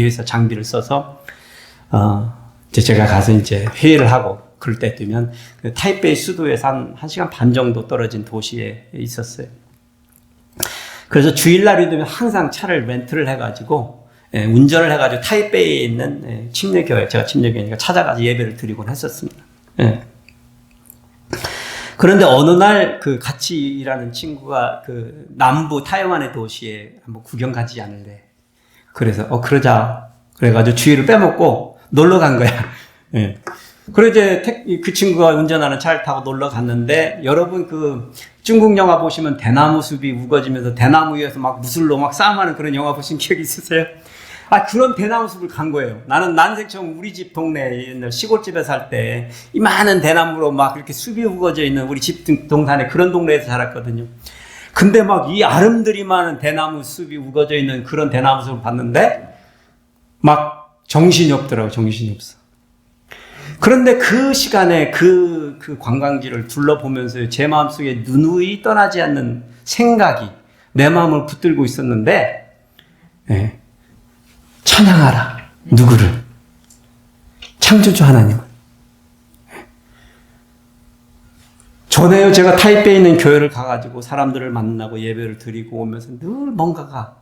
회사 장비를 써서 이제 제가 가서 이제 회의를 하고 그럴 때 되면 그 타이베이 수도에서 한 1시간 반 정도 떨어진 도시에 있었어요. 그래서 주일날이 되면 항상 차를 렌트를 해가지고 운전을 해가지고 타이베이에 있는 침례교회, 제가 침례교회니까 찾아가서 예배를 드리곤 했었습니다. 그런데 어느 날 그 같이 일하는 친구가 그 남부 타이완의 도시에 한번 구경 가지 않을래. 그래서 그러자. 그래가지고 주일을 빼먹고 놀러 간 거야. 그래 이제 그 친구가 운전하는 차를 타고 놀러 갔는데 여러분 그 중국 영화 보시면 대나무 숲이 우거지면서 대나무 위에서 막 무술로 막 싸움하는 그런 영화 보신 기억이 있으세요? 그런 대나무 숲을 간 거예요. 나는 난생처럼 우리 집 동네 옛날 시골집에 살 때 이 많은 대나무로 막 이렇게 숲이 우거져 있는 우리 집 동산에 그런 동네에서 자랐거든요. 근데 막 이 아름드리 많은 대나무 숲이 우거져 있는 그런 대나무 숲을 봤는데 막 정신이 없더라고. 정신이 없어. 그런데 그 시간에 그 관광지를 둘러보면서 제 마음속에 누누이 떠나지 않는 생각이 내 마음을 붙들고 있었는데 찬양하라. 누구를? 창조주 하나님을. 전에요 제가 타이베이에 있는 교회를 가가지고 사람들을 만나고 예배를 드리고 오면서 늘 뭔가가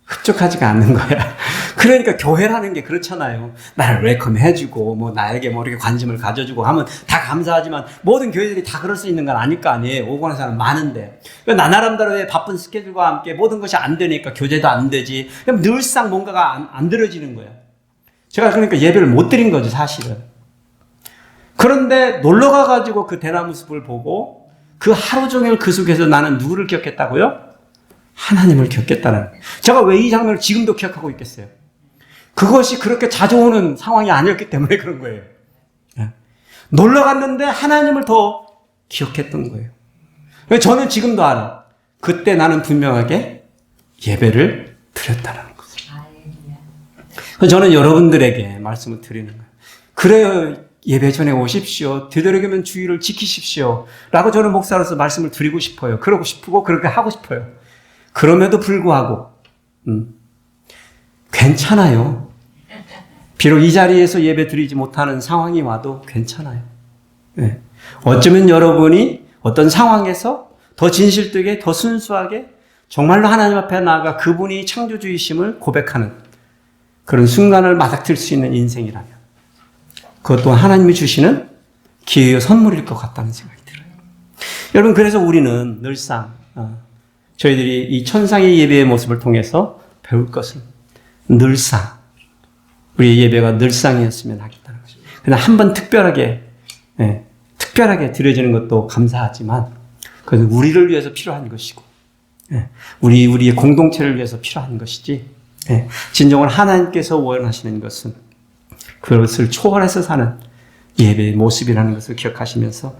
흡족하지가 않는 거야. 그러니까 교회라는 게 그렇잖아요. 나를 웰컴해주고 뭐 나에게 뭐 이렇게 관심을 가져주고 하면 다 감사하지만 모든 교회들이 다 그럴 수 있는 건 아닐 거 아니에요. 오고 가는 사람 많은데. 나 나름대로의 바쁜 스케줄과 함께 모든 것이 안 되니까 교제도 안 되지. 그럼 늘상 뭔가가 안 들어지는 거야. 제가 그러니까 예배를 못 드린 거죠, 사실은. 그런데 놀러 가가지고 그 대나무 숲을 보고 그 하루 종일 그 속에서 나는 누구를 기억했다고요? 하나님을 기억했다는. 제가 왜 이 장면을 지금도 기억하고 있겠어요? 그것이 그렇게 자주 오는 상황이 아니었기 때문에 그런 거예요. 놀러 갔는데 하나님을 더 기억했던 거예요. 저는 지금도 알아. 그때 나는 분명하게 예배를 드렸다는 거죠. 저는 여러분들에게 말씀을 드리는 거예요. 그래요. 예배 전에 오십시오. 되도록이면 주의를 지키십시오. 라고 저는 목사로서 말씀을 드리고 싶어요. 그러고 싶고 그렇게 하고 싶어요. 그럼에도 불구하고 괜찮아요. 비록 이 자리에서 예배 드리지 못하는 상황이 와도 괜찮아요. 어쩌면 여러분이 어떤 상황에서 더 진실되게 더 순수하게 정말로 하나님 앞에 나아가 그분이 창조주이심을 고백하는 그런 순간을 맞닥뜨릴 수 있는 인생이라면 그것도 하나님이 주시는 기회의 선물일 것 같다는 생각이 들어요. 여러분 그래서 우리는 늘상 저희들이 이 천상의 예배의 모습을 통해서 배울 것은 늘상 우리의 예배가 늘상이었으면 하겠다는 것입니다. 그냥 한번 특별하게 드려지는 것도 감사하지만 그것은 우리를 위해서 필요한 것이고 우리의 공동체를 위해서 필요한 것이지 진정으로 하나님께서 원하시는 것은 그것을 초월해서 사는 예배의 모습이라는 것을 기억하시면서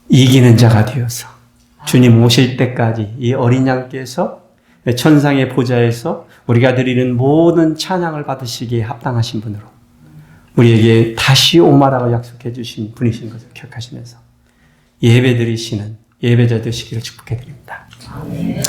이기는 자가 되어서 주님 오실 때까지 이 어린 양께서 천상의 보좌에서 우리가 드리는 모든 찬양을 받으시기에 합당하신 분으로 우리에게 다시 오마라고 약속해 주신 분이신 것을 기억하시면서 예배 드리시는 예배자 되시기를 축복해 드립니다. 아멘.